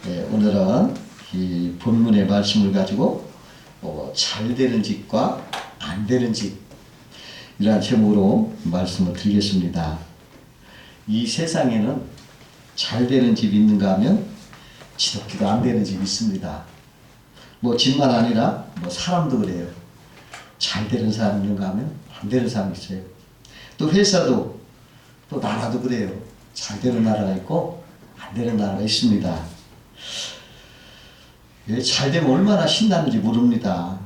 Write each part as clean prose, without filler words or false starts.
오늘은 이 본문의 말씀을 가지고 잘 되는 집과 안 되는 집 이러한 제목으로 말씀을 드리겠습니다. 이 세상에는 잘 되는 집이 있는가 하면 지독히도 안 되는 집이 있습니다. 뭐 집만 아니라 뭐 사람도 그래요. 잘 되는 사람이 있는가 하면 안 되는 사람이 있어요. 또 회사도 또 나라도 그래요. 잘 되는 나라가 있고 안 되는 나라가 있습니다. 잘 되면 얼마나 신나는지 모릅니다.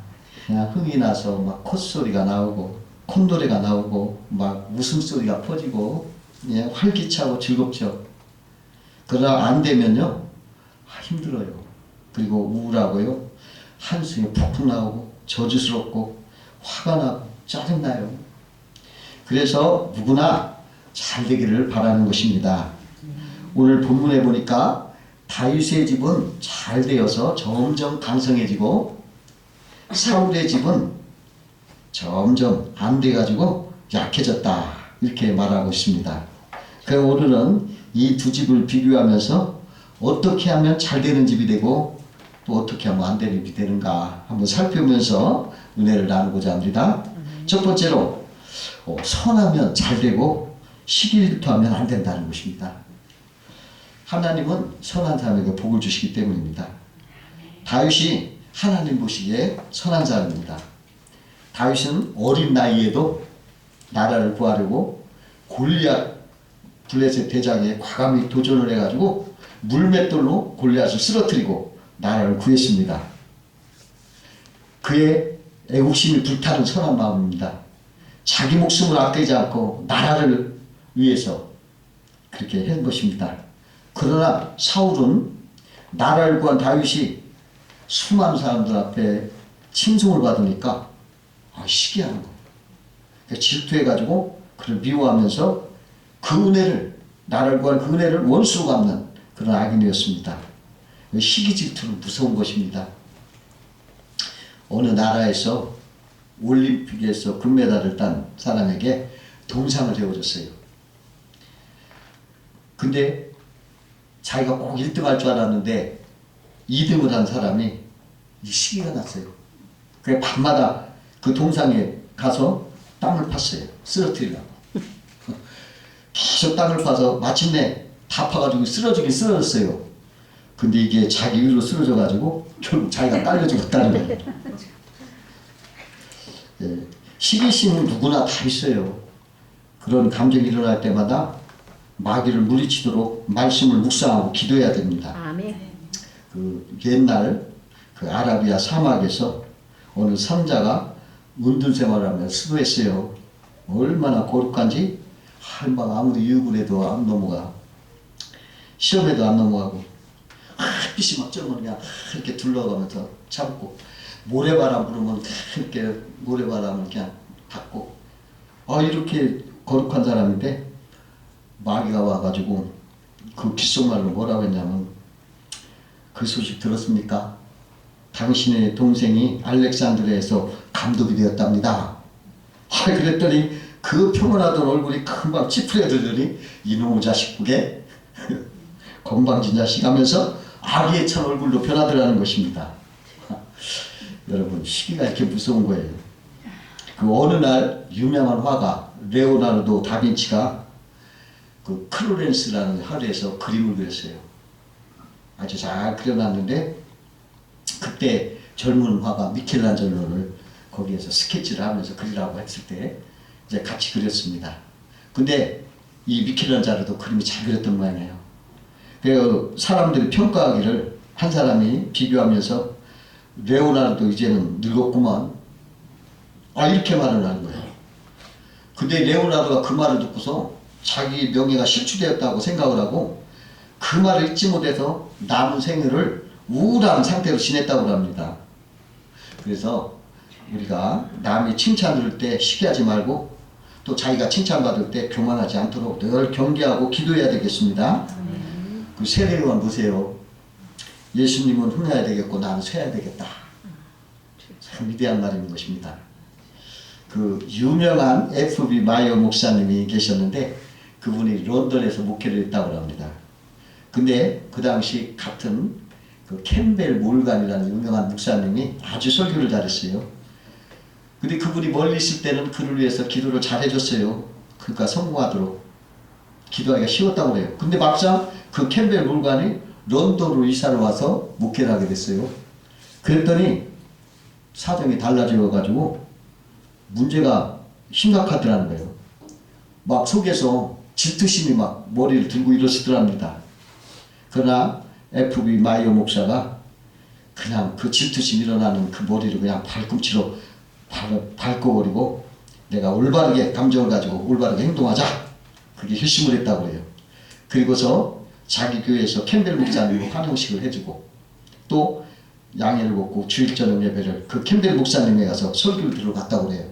그냥 흥이 나서 막 콧소리가 나오고 콧노래가 나오고 막 웃음소리가 퍼지고 활기차고 즐겁죠. 그러나 안 되면요 힘들어요. 그리고 우울하고요 한숨이 푹푹 나오고 저주스럽고 화가 나고 짜증나요. 그래서 누구나 잘 되기를 바라는 것입니다. 오늘 본문에 보니까 다윗의 집은 잘 되어서 점점 강성해지고 사울의 집은 점점 안 돼가지고 약해졌다 이렇게 말하고 있습니다. 그럼 오늘은 이 두 집을 비교하면서 어떻게 하면 잘 되는 집이 되고 또 어떻게 하면 안 되는 집이 되는가 한번 살펴보면서 은혜를 나누고자 합니다. 첫 번째로 선하면 잘 되고 시기질투하면 안 된다는 것입니다. 하나님은 선한 사람에게 복을 주시기 때문입니다. 다윗이 하나님 보시기에 선한 사람입니다. 다윗은 어린 나이에도 나라를 구하려고 골리앗 블레셋 대장에 과감히 도전을 해가지고 물맷돌로 골리앗을 쓰러뜨리고 나라를 구했습니다. 그의 애국심이 불타는 선한 마음입니다. 자기 목숨을 아끼지 않고 나라를 위해서 그렇게 한 것입니다. 그러나 사울은 나라를 구한 다윗이 수많은 사람들 앞에 칭송을 받으니까 시기하는 거예요. 그러니까 질투해가지고 그를 미워하면서 그 은혜를 나라를 구한 그 은혜를 원수로 갚는 그런 악인이었습니다. 시기 질투는 무서운 것입니다. 어느 나라에서 올림픽에서 금메달을 딴 사람에게 동상을 세워줬어요. 근데 자기가 꼭 1등 할 줄 알았는데 2등을 한 사람이 시기가 났어요. 그래서 밤마다 그 동상에 가서 땅을 팠어요. 쓰러뜨리려고. 계속 땅을 파서 마침내 다 파가지고 쓰러지긴 쓰러졌어요. 근데 이게 자기 일로 쓰러져가지고 결국 자기가 딸려 죽었다는 거예요. 시기심은 누구나 다 있어요. 그런 감정이 일어날 때마다 마귀를 물리치도록 말씀을 묵상하고 기도해야 됩니다. 아멘. 그 옛날 그 아라비아 사막에서 어느 선자가 은둔 생활하며 수도했어요. 얼마나 거룩한지 막 아무리 유익을 해도 안 넘어가. 시험에도 안 넘어가고 햇빛이 막 쬐면 그냥 이렇게 둘러가면서 참고 모래바람 불으면 이렇게 모래바람을 그냥 닦고 이렇게 거룩한 사람인데 마귀가 와가지고 그 귓속말로 뭐라고 했냐면 그 소식 들었습니까? 당신의 동생이 알렉산드리아에서 감독이 되었답니다. 그랬더니 그 평온하던 얼굴이 금방 찌푸려들더니 이놈의 자식국에 건방진 자식 하면서 아기에 찬 얼굴로 변하더라는 것입니다. 여러분 시기가 이렇게 무서운 거예요. 그 어느 날 유명한 화가 레오나르도 다빈치가 그 클로렌스라는 하루에서 그림을 그렸어요. 아주 잘 그려놨는데 그때 젊은 화가 미켈란젤로를 거기에서 스케치를 하면서 그리라고 했을 때 이제 같이 그렸습니다. 근데 이 미켈란젤로도 그림이 잘 그렸던 모양이에요. 그래서 사람들이 평가하기를 한 사람이 비교하면서 레오나르도 이제는 늙었구만 이렇게 말을 하는 거예요. 근데 레오나르도가 그 말을 듣고서 자기 명예가 실추되었다고 생각을 하고 그 말을 잊지 못해서 남은 생애를 우울한 상태로 지냈다고 합니다. 그래서 우리가 남이 칭찬 들을 때 시기하지 말고 또 자기가 칭찬받을 때 교만하지 않도록 늘 경계하고 기도해야 되겠습니다. 그 세례요한 보세요. 예수님은 흥해야 되겠고 나는 쇠야 되겠다. 참 위대한 말인 것입니다. 그 유명한 F.B. 마이어 목사님이 계셨는데 그분이 런던에서 목회를 했다고 합니다. 근데 그 당시 같은 그 캠벨 몰간이라는 유명한 목사님이 아주 설교를 잘했어요. 근데 그분이 멀리 있을 때는 그를 위해서 기도를 잘 해줬어요. 그러니까 성공하도록 기도하기가 쉬웠다고 그래요. 근데 막상 그 캠벨 몰간이 런던으로 이사를 와서 목회를 하게 됐어요. 그랬더니 사정이 달라져가지고 문제가 심각하더라는 거예요. 막 속에서 질투심이 막 머리를 들고 이러시더랍니다. 그러나 FB 마이어 목사가 그냥 그 질투심 일어나는 그 머리를 그냥 발꿈치로 밟고버리고 내가 올바르게 감정을 가지고 올바르게 행동하자. 그게 결심을 했다고 해요. 그리고서 자기 교회에서 캠벨 목사님으로 환영식을 해주고 또 양해를 먹고 주일 저녁 예배를 그 캠벨 목사님에 가서 설교를 들어갔다고 그래요.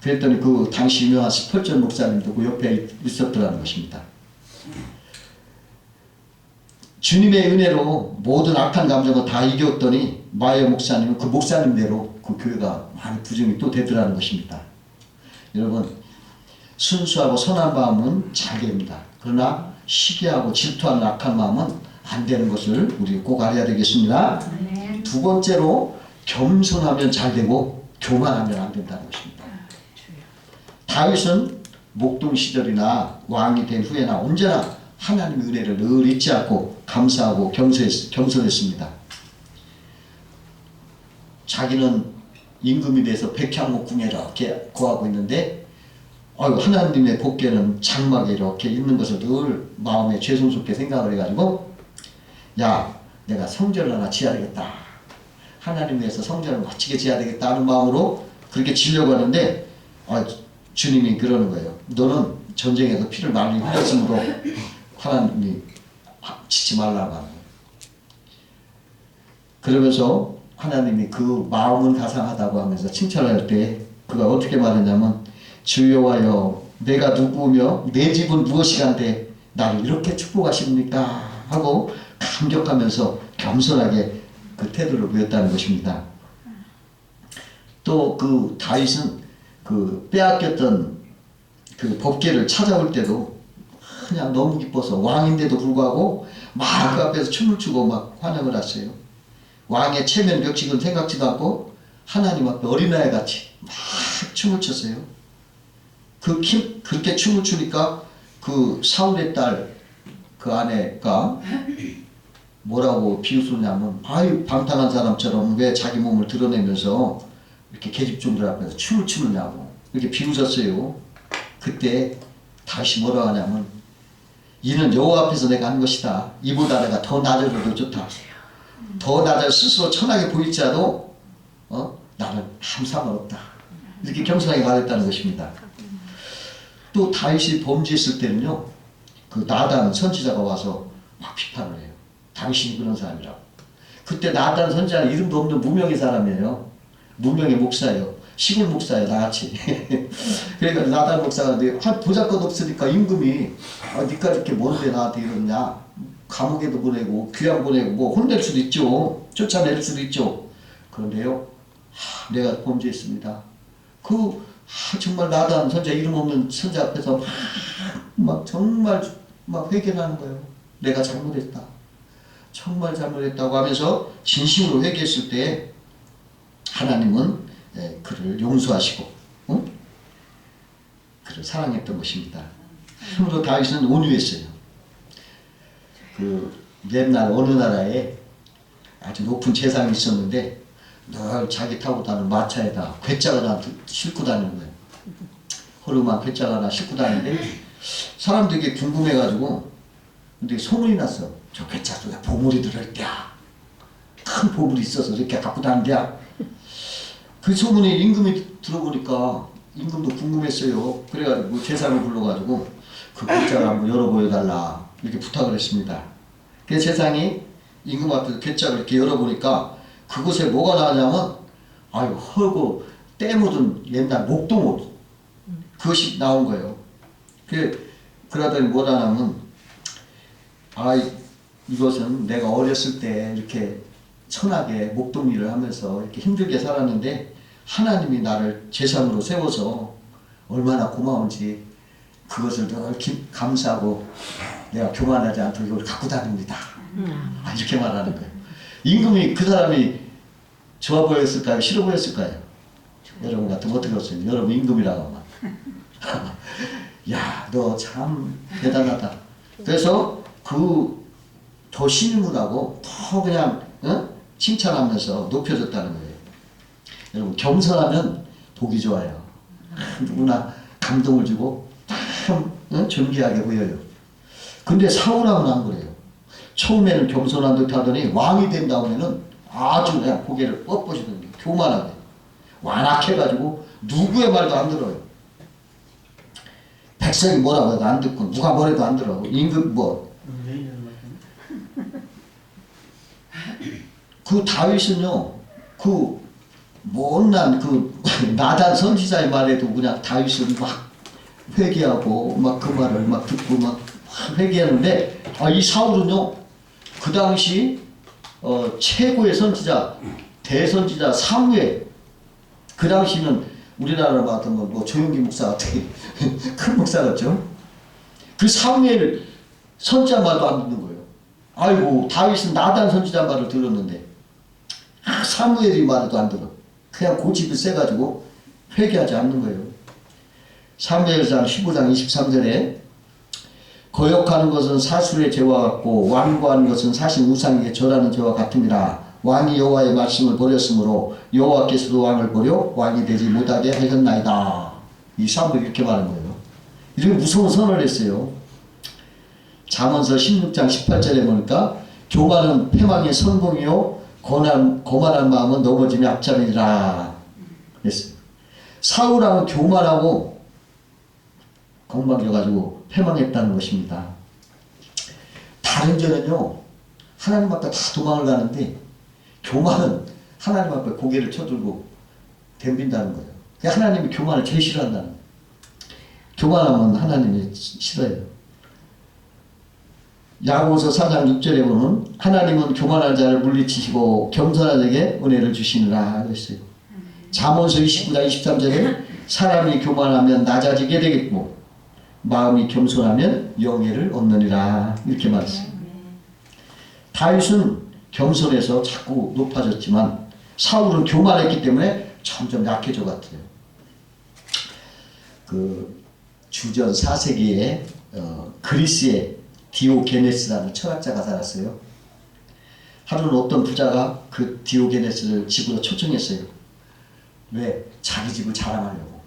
그랬더니 그 당시 유명한 스펄전 목사님도 그 옆에 있었더라는 것입니다. 주님의 은혜로 모든 악한 감정을 다 이겼더니 마이어 목사님은 그 목사님대로 그 교회가 많이 부흥이 또 되더라는 것입니다. 여러분, 순수하고 선한 마음은 잘 됩니다. 그러나 시기하고 질투하는 악한 마음은 안 되는 것을 우리 꼭 알아야 되겠습니다. 두 번째로 겸손하면 잘 되고 교만하면 안 된다는 것입니다. 다윗은 목동 시절이나 왕이 된 후에나 언제나 하나님의 은혜를 늘 잊지 않고 감사하고 겸손했습니다. 자기는 임금이 돼서 백향목궁에 이렇게 거하고 있는데 하나님의 복계는 장막에 이렇게 있는 것을 늘 마음에 죄송스럽게 생각을 해가지고 야, 내가 성전을 하나 지어야 되겠다. 하나님 위해서 성전을 멋지게 지어야 되겠다 하는 마음으로 그렇게 지려고 하는데 주님이 그러는 거예요. 너는 전쟁에서 피를 많이 흘렸으므로 하나님이 짓지 말라고 하는 거예요. 그러면서 하나님이 그 마음은 가상하다고 하면서 칭찬할 때 그가 어떻게 말했냐면 주여와여 내가 누구며 내 집은 무엇이간데 나를 이렇게 축복하십니까 하고 감격하면서 겸손하게 그 태도를 보였다는 것입니다. 또 그 다윗은 그 빼앗겼던 그 법궤를 찾아올 때도 그냥 너무 기뻐서 왕인데도 불구하고 막 그 앞에서 춤을 추고 막 환영을 했어요. 왕의 체면 벽식은 생각지도 않고 하나님 앞에 어린아이 같이 막 춤을 췄어요. 그렇게 춤을 추니까 그 사울의 딸 그 아내가 뭐라고 비웃었냐면 아유 방탕한 사람처럼 왜 자기 몸을 드러내면서 이렇게 계집종들 앞에서 춤을 추느냐고 이렇게 비웃었어요. 그때 다시 뭐라고 하냐면 이는 여호와 앞에서 내가 한 것이다. 이보다 내가 더 낮아져도 좋다. 더 낮아 스스로 천하게 보일지라도 나는 아무 상관없다. 이렇게 겸손하게 말했다는 것입니다. 또 다윗이 범죄했을 때는요. 그 나단 선지자가 와서 막 비판을 해요. 당신이 그런 사람이라고. 그때 나단 선지자는 이름도 없는 무명의 사람이에요. 무명의 목사예요. 시골 목사예요. 나같이. 그러니까 나단 목사가 보잘것 없으니까 임금이 니가 이렇게 뭔데 나한테 이러냐. 감옥에도 보내고 귀양 보내고 뭐 혼낼 수도 있죠. 쫓아낼 수도 있죠. 그런데요. 내가 범죄했습니다. 정말 나단 선자 이름 없는 선자 앞에서 막 정말 막 회개하는 거예요. 내가 잘못했다. 정말 잘못했다고 하면서 진심으로 회개했을 때 하나님은 그를 용서하시고 그를 사랑했던 것입니다. 참으로 다윗은 온유했어요. 그 옛날 어느 나라에 아주 높은 재상이 있었는데 늘 자기 타고 다니는 마차에다 괴짝을 하나 싣고 다니는 거예요. 허름한 괴짝 하나 싣고 다니는데 사람들이 궁금해가지고 근데 소문이 났어. 저 괴짝 속에 보물이 들어있대야. 큰 보물이 있어서 이렇게 갖고 다닌대야. 그 소문이 임금이 들어보니까 임금도 궁금했어요. 그래가지고 재상을 불러가지고 그 괴짝을 한번 열어보여달라 이렇게 부탁을 했습니다. 그 재상이 임금 앞에서 괴짝을 이렇게 열어보니까 그곳에 뭐가 나왔냐면 헐고 때 묻은 옛날 목동옷 그것이 나온 거예요. 그러더니 뭐라냐면 이것은 내가 어렸을 때 이렇게 천하게 목동 일을 하면서 이렇게 힘들게 살았는데 하나님이 나를 제사장으로 세워서 얼마나 고마운지 그것을 늘 감사하고 내가 교만하지 않도록 이걸 갖고 다닙니다. 이렇게 말하는 거예요. 임금이 그 사람이 좋아 보였을까요? 싫어 보였을까요? 여러분 같으면 어떻게 했어요? 여러분 임금이라고 하면 야, 너 참 대단하다. 그래서 그 더 신임을 더 그냥 칭찬하면서 높여줬다는 거예요. 여러분 겸손하면 보기 좋아요. 누구나 감동을 주고 참 존귀하게 보여요. 근데 사울왕은 안 그래요. 처음에는 겸손한 듯 하더니 왕이 된 다음에는 아주 그냥 고개를 뻣뻣이던 게 교만하게 완악해가지고 누구의 말도 안 들어요. 백성이 뭐라고 해도 안 듣고 누가 뭐래도 안 들어. 임금 그 다윗은요, 그 못난 그 나단 선지자의 말에도 그냥 다윗은 막 회개하고 막 그 말을 막 듣고 막 회개하는데, 이 사울은요 그 당시 최고의 선지자 대선지자 사무엘, 그 당시는 우리나라로 봤던 뭐 조용기 목사 같은 큰 목사 같죠. 그 사무엘 선지자 말도 안 듣는 거예요. 아이고 다윗은 나단 선지자 말을 들었는데 사무엘이 말도 안 들어. 그냥 고집이 세가지고 회개하지 않는 거예요. 사무엘상 15장 23절에 거역하는 것은 사술의 죄와 같고 완고하는 것은 사신 우상에게 절하는 죄와 같습니다. 왕이 여호와의 말씀을 버렸으므로 여호와께서도 왕을 버려 왕이 되지 못하게 하셨나이다. 이 사무엘이 이렇게 말하는 거예요. 이렇게 무서운 선언을 했어요. 잠언서 16장 18절에 보니까 교만은 패망의 선봉이요 거만한 마음은 넘어짐의 앞잡이라 했어요. 사울왕은 교만하고 건방져가지고 패망했다는 것입니다. 다른 죄는요 하나님 앞에 다 도망을 가는데 교만은 하나님 앞에 고개를 쳐들고 덤빈다는 거예요. 하나님이 교만을 제일 싫어한다는 거예요. 교만하면 하나님이 싫어요. 야고보서 4장 6절에 보면 하나님은 교만한 자를 물리치시고 겸손한 자에게 은혜를 주시느라 그랬어요. 잠언서 29장 23절에 사람이 교만하면 낮아지게 되겠고 마음이 겸손하면 영예를 얻느니라 이렇게 말했어요. 다윗은 겸손해서 자꾸 높아졌지만 사울은 교만했기 때문에 점점 약해져 갔어요. 그 주전 4세기에 그리스의 디오게네스라는 철학자가 살았어요. 하루는 어떤 부자가 그 디오게네스를 집으로 초청했어요. 왜? 자기 집을 자랑하려고.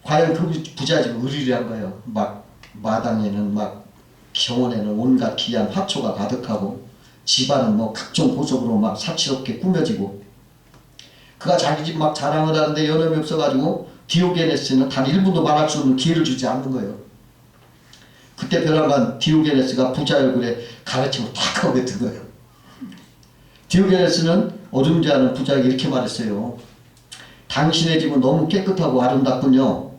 과연 그 부자 집은 의리를 한 거예요. 막 마당에는 막 정원에는 온갖 귀한 화초가 가득하고 집안은 뭐 각종 보석으로 막 사치롭게 꾸며지고, 그가 자기 집 막 자랑을 하는데 여념이 없어가지고 디오게네스는 단 1분도 말할 수 없는 기회를 주지 않는 거예요. 그때 벼랑간 디오게네스가 부자 얼굴에 가르치고 탁 하고 뱉은 거예요. 디오게네스는 어둠지 않은 부자에게 이렇게 말했어요. 당신의 집은 너무 깨끗하고 아름답군요.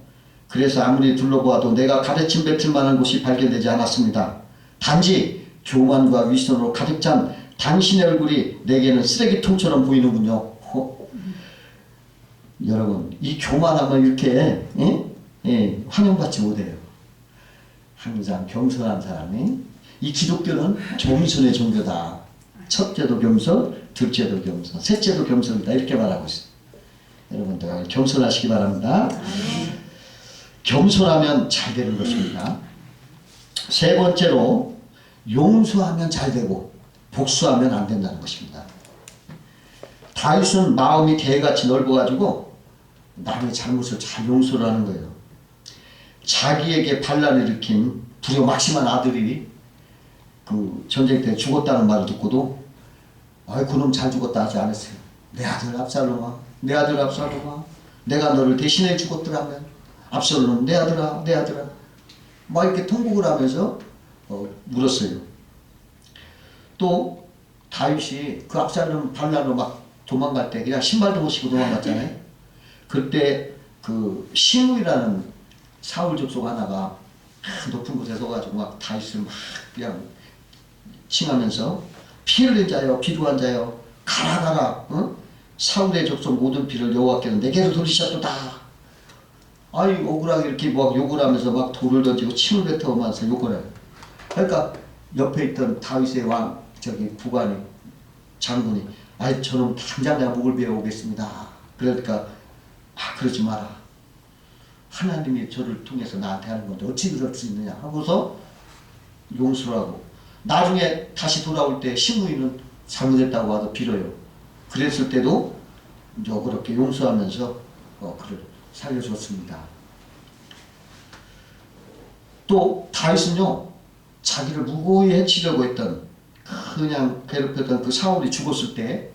그래서 아무리 둘러보아도 내가 가르침 뱉을 만한 곳이 발견되지 않았습니다. 단지 교만과 위선으로 가득 찬 당신의 얼굴이 내게는 쓰레기통처럼 보이는군요. 여러분, 이 교만함을 이렇게 환영받지 못해요. 항상 겸손한 사람이, 이 기독교는 겸손의 종교다. 첫째도 겸손, 둘째도 겸손, 셋째도 겸손이다 이렇게 말하고 있어요. 여러분들 겸손하시기 바랍니다. 겸손하면 잘 되는 것입니다. 세 번째로 용서하면 잘 되고 복수하면 안 된다는 것입니다. 다윗은 마음이 개같이 넓어가지고 남의 잘못을 잘 용서를 하는 거예요. 자기에게 반란을 일으킨 불효 막심한 아들이 그 전쟁 때 죽었다는 말을 듣고도 그놈 잘 죽었다 하지 않았어요. 내 아들 압살롬아, 내 아들 압살롬아, 내가 너를 대신해 죽었더라면 압살롬 내 아들아, 내 아들아, 막 이렇게 통곡을 하면서 물었어요. 또 다윗이 그 압살롬 반란으로 막 도망갈 때 그냥 신발도 못 신고 도망갔잖아요. 그때 그 시므이라는 사울 족속 하나가 높은 곳에 서가지고 막 다윗을 막 그냥 칭하면서 피 흘린 자여, 비루한 자여, 가라. 사울의 족속 모든 피를 여호와께서 내게로 돌리셨도다. 억울하게 이렇게 막 욕을 하면서 막 돌을 던지고 침을 뱉어오면서 욕을 해요. 그러니까 옆에 있던 다윗의 왕 저기 부관이 장군이 아이 저놈 당장 내가 목을 베어 오겠습니다. 그러니까 그러지 마라. 하나님이 저를 통해서 나한테 하는 건데 어찌 그럴 수 있느냐 하고서 용서를 하고 나중에 다시 돌아올 때 신부인은 잘못했다고 와도 빌어요. 그랬을 때도 그렇게 용서하면서 그를 살려줬습니다. 또 다윗은요 자기를 무고히 해치려고 했던 그냥 괴롭혔던 그 사울이 죽었을 때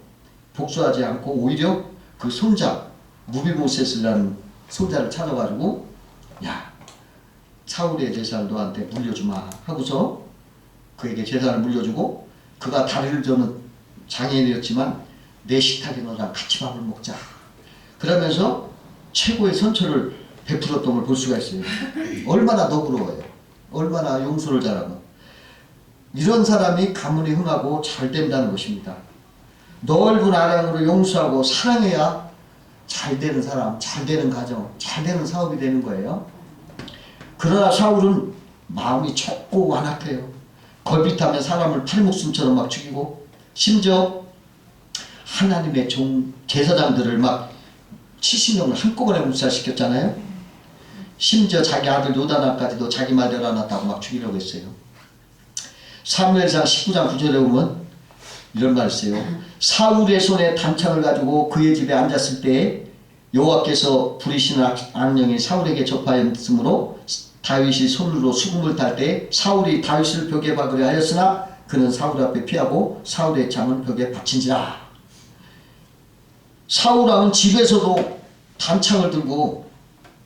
복수하지 않고 오히려 그 손자 무비보셋이라는 손자를 찾아가지고 야 사울의 재산을 너한테 물려주마 하고서 그에게 재산을 물려주고 그가 다리를 저는 장애인이었지만 내 식탁에 너랑 같이 밥을 먹자 그러면서 최고의 선처를 베풀었던 걸 볼 수가 있어요. 얼마나 너그러워요. 얼마나 용서를 잘하고 이런 사람이 가문이 흥하고 잘 된다는 것입니다. 넓은 아량으로 용서하고 사랑해야 잘 되는 사람, 잘 되는 가정, 잘 되는 사업이 되는 거예요. 그러나 사울은 마음이 좁고 완악해요. 걸핏하면 사람을 팔목숨처럼 막 죽이고 심지어 하나님의 종 제사장들을 막 70명을 한꺼번에 묵살시켰잖아요. 심지어 자기 아들 요다나까지도 자기 말대로 안 왔다고 막 죽이려고 했어요. 사무엘상 19장 9절에 보면 이런 말이 있어요. 사울의 손에 단창을 가지고 그의 집에 앉았을 때 여호와께서 부리시는 악령이 사울에게 접하였으므로 다윗이 손으로 수금을 탈 때 사울이 다윗을 벽에 박으려 하였으나 그는 사울 앞에 피하고 사울의 창은 벽에 받친지라. 사울 왕은 집에서도 단창을 들고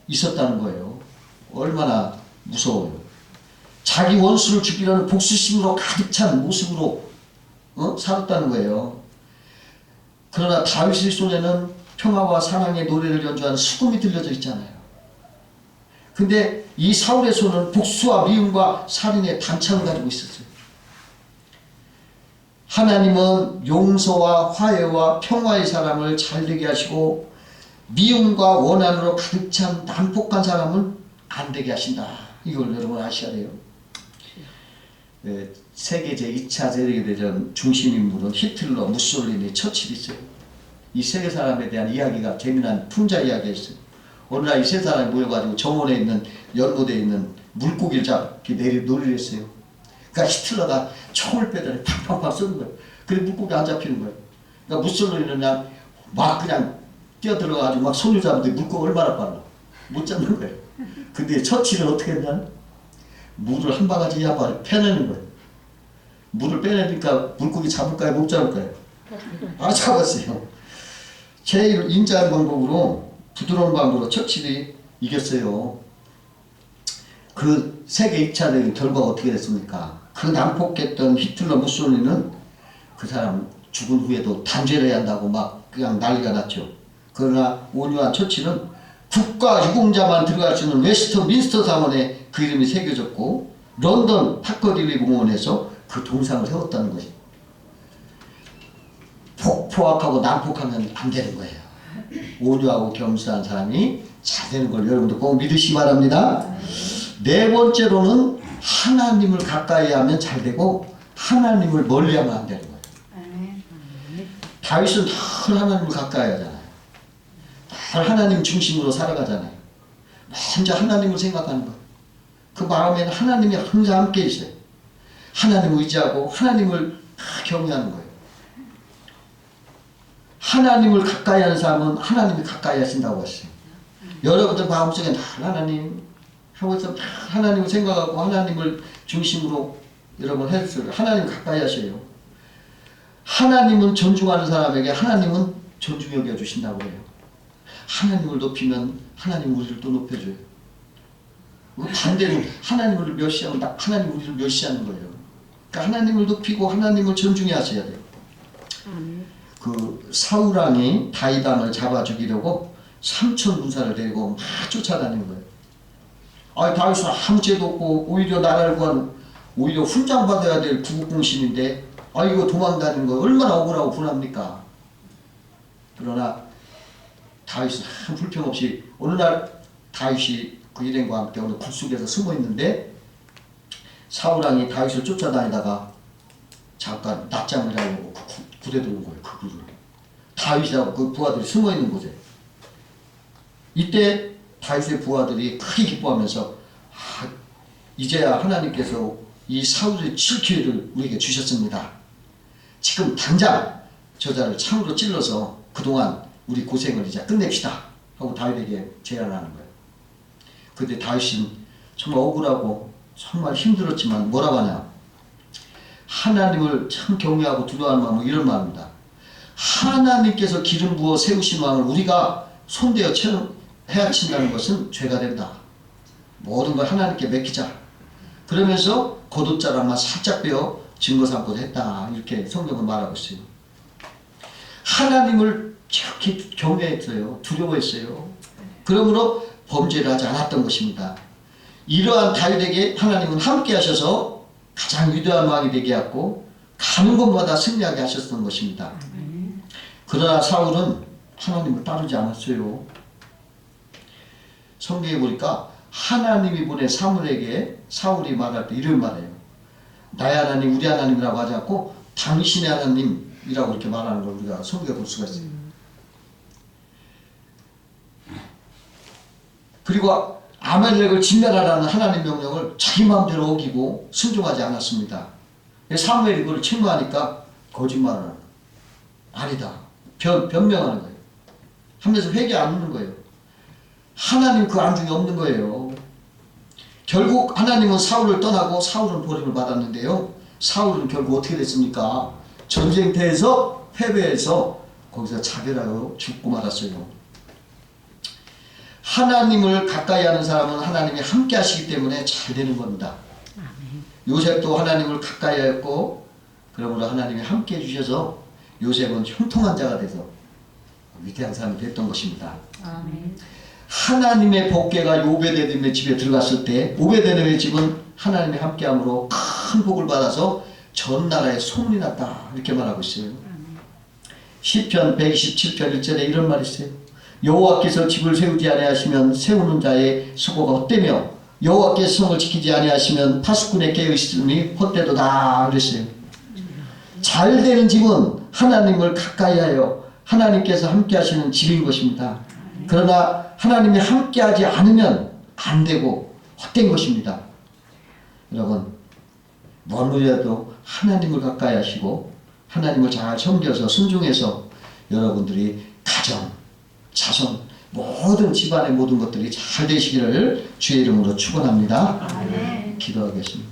있었다는 거예요. 얼마나 무서워요. 자기 원수를 죽이려는 복수심으로 가득 찬 모습으로 살았다는 거예요. 그러나 다윗의 손에는 평화와 사랑의 노래를 연주하는 수금이 들려져 있잖아요. 근데 이 사울의 손은 복수와 미움과 살인의 단창을 가지고 있었어요. 하나님은 용서와 화해와 평화의 사람을 잘되게 하시고 미움과 원한으로 가득 찬 난폭한 사람은 안 되게 하신다. 이걸 여러분 아셔야 돼요. 세계 제2차 세계대전 중심인물은 히틀러, 무솔리니, 처칠이 있어요. 이 세 사람에 대한 이야기가 재미난 풍자 이야기가 있어요. 어느 날 이 세 사람이 모여가지고 정원에 있는 연못에 있는 물고기를 잡기 놀이를 했어요. 그러니까 히틀러가 총을 빼더니 팍팍팍 쏘는 거예요. 그래 물고기 안 잡히는 거예요. 그러니까 무솔리니는 그냥 뛰어들어가지고 막 손을 잡는데 물고기 얼마나 빨라. 못 잡는 거예요. 근데 처칠은 어떻게 했냐? 물을 한 바가지 한 바가지 빼내는 거예요. 물을 빼내니까 물고기 잡을까요? 못 잡을까요? 잡았어요. 제일 인자한 방법으로 부드러운 방법으로 처칠이 이겼어요. 그 세계 2차 대전 결과가 어떻게 됐습니까? 그 난폭했던 히틀러 무솔리니는 그 사람 죽은 후에도 단죄를 해야 한다고 막 그냥 난리가 났죠. 그러나 온유한 처칠은 국가 유공자만 들어갈 수 있는 웨스트민스터 사원에 그 이름이 새겨졌고 런던 파커딜리 공원에서 그 동상을 세웠다는 것이 포악하고 난폭하면 안 되는 거예요. 온유하고 겸손한 사람이 잘 되는 걸 여러분도 꼭 믿으시기 바랍니다. 네 번째로는 하나님을 가까이 하면 잘 되고 하나님을 멀리 하면 안 되는 거예요. 다윗은 늘 하나님을 가까이 하잖아요. 늘 하나님 중심으로 살아가잖아요. 먼저 하나님을 생각하는 것. 그 마음에는 하나님이 항상 함께 있어요. 하나님을 의지하고 하나님을 경외하는 거예요. 하나님을 가까이 하는 사람은 하나님이 가까이 하신다고 하시죠. 여러분들 마음속에 늘 하나님 하고서 하나님을 생각하고 하나님을 중심으로 여러분 해주세요. 하나님 가까이 하셔요. 하나님은 존중하는 사람에게 하나님은 존중 여겨주신다고 해요. 하나님을 높이면 하나님 우리를 또 높여줘요. 반대로 하나님을 멸시하면 하나님 우리를 멸시하는 거예요. 그러니까 하나님을 높이고 하나님을 존중해 하셔야 돼요. 그 사울왕이 다윗 왕을 잡아 죽이려고 3천 군사를 데리고 막 쫓아다니는 거예요. 다윗은 아무 죄도 없고 오히려 나라를 구한 오히려 훈장받아야 될 구국공신인데 이거 도망다니는 거 얼마나 억울하고 분합니까? 그러나 다윗은 한 불평 없이 어느 날 다윗이 그 일행과 함께 어느 굴 속에서 숨어 있는데 사울왕이 다윗을 쫓아다니다가 잠깐 낮잠을 자려고 그 굴에 들어온 거예요. 그 굴을. 다윗하고 그 부하들이 숨어있는 곳에. 이때 다윗의 부하들이 크게 기뻐하면서 이제야 하나님께서 이 사울을 칠 기회를 우리에게 주셨습니다. 지금 당장 저자를 창으로 찔러서 그동안 우리 고생을 이제 끝냅시다 하고 다윗에게 제안하는 거예요. 근데 다윗은 정말 억울하고 정말 힘들었지만 뭐라고 하냐, 하나님을 참 경외하고 두려워하는 마음은 이런 마음입니다. 하나님께서 기름 부어 세우신 왕을 우리가 손대어 헤아친다는 것은 죄가 된다. 모든 걸 하나님께 맡기자. 그러면서 겉옷자락만 살짝 빼어 증거 삼고자 했다. 이렇게 성경은 말하고 있어요. 하나님을 지극히 경외했어요. 두려워했어요. 그러므로 범죄를 하지 않았던 것입니다. 이러한 다윗에게 하나님은 함께 하셔서 가장 위대한 왕이 되게 하고 가는 곳마다 승리하게 하셨던 것입니다. 그러나 사울은 하나님을 따르지 않았어요. 성경에 보니까 하나님이 보낸 사울에게 사울이 말할 때 이런 말해요. 나의 하나님, 우리 하나님이라고 하지 않고 당신의 하나님이라고 이렇게 말하는 걸 우리가 성경에 볼 수가 있어요. 그리고 아말렉을 진멸하라는 하나님 명령을 자기 마음대로 어기고 순종하지 않았습니다. 사무엘이 그걸 책망하니까 거짓말을 하는 거예요. 아니다. 변명하는 거예요. 하면서 회개 안 하는 거예요. 하나님 그 안중에 없는 거예요. 결국 하나님은 사울을 떠나고 사울은 버림을 받았는데요. 사울은 결국 어떻게 됐습니까? 전쟁터에서 패배해서 거기서 자결하고 죽고 말았어요. 하나님을 가까이 하는 사람은 하나님이 함께 하시기 때문에 잘 되는 겁니다. 요셉도 하나님을 가까이 하였고 그러므로 하나님이 함께 해주셔서 요셉은 형통한 자가 돼서 위대한 사람이 됐던 것입니다. 아멘. 하나님의 복궤가 오베데돔의 집에 들어갔을 때 오베데돔의 집은 하나님이 함께함으로 큰 복을 받아서 전 나라에 소문이 났다 이렇게 말하고 있어요. 시편 127편 1절에 이런 말이 있어요. 여호와께서 집을 세우지 아니하시면 세우는 자의 수고가 헛되며 여호와께서 성을 지키지 아니하시면 파수꾼에 깨어 있으니 헛되도다 그랬어요. 잘 되는 집은 하나님을 가까이 하여 하나님께서 함께 하시는 집인 것입니다. 그러나 하나님이 함께 하지 않으면 안 되고 헛된 것입니다. 여러분, 뭐라도 하나님을 가까이 하시고 하나님을 잘 섬겨서 순종해서 여러분들이 가정, 자손, 모든 집안의 모든 것들이 잘 되시기를 주의 이름으로 축원합니다. 기도하겠습니다.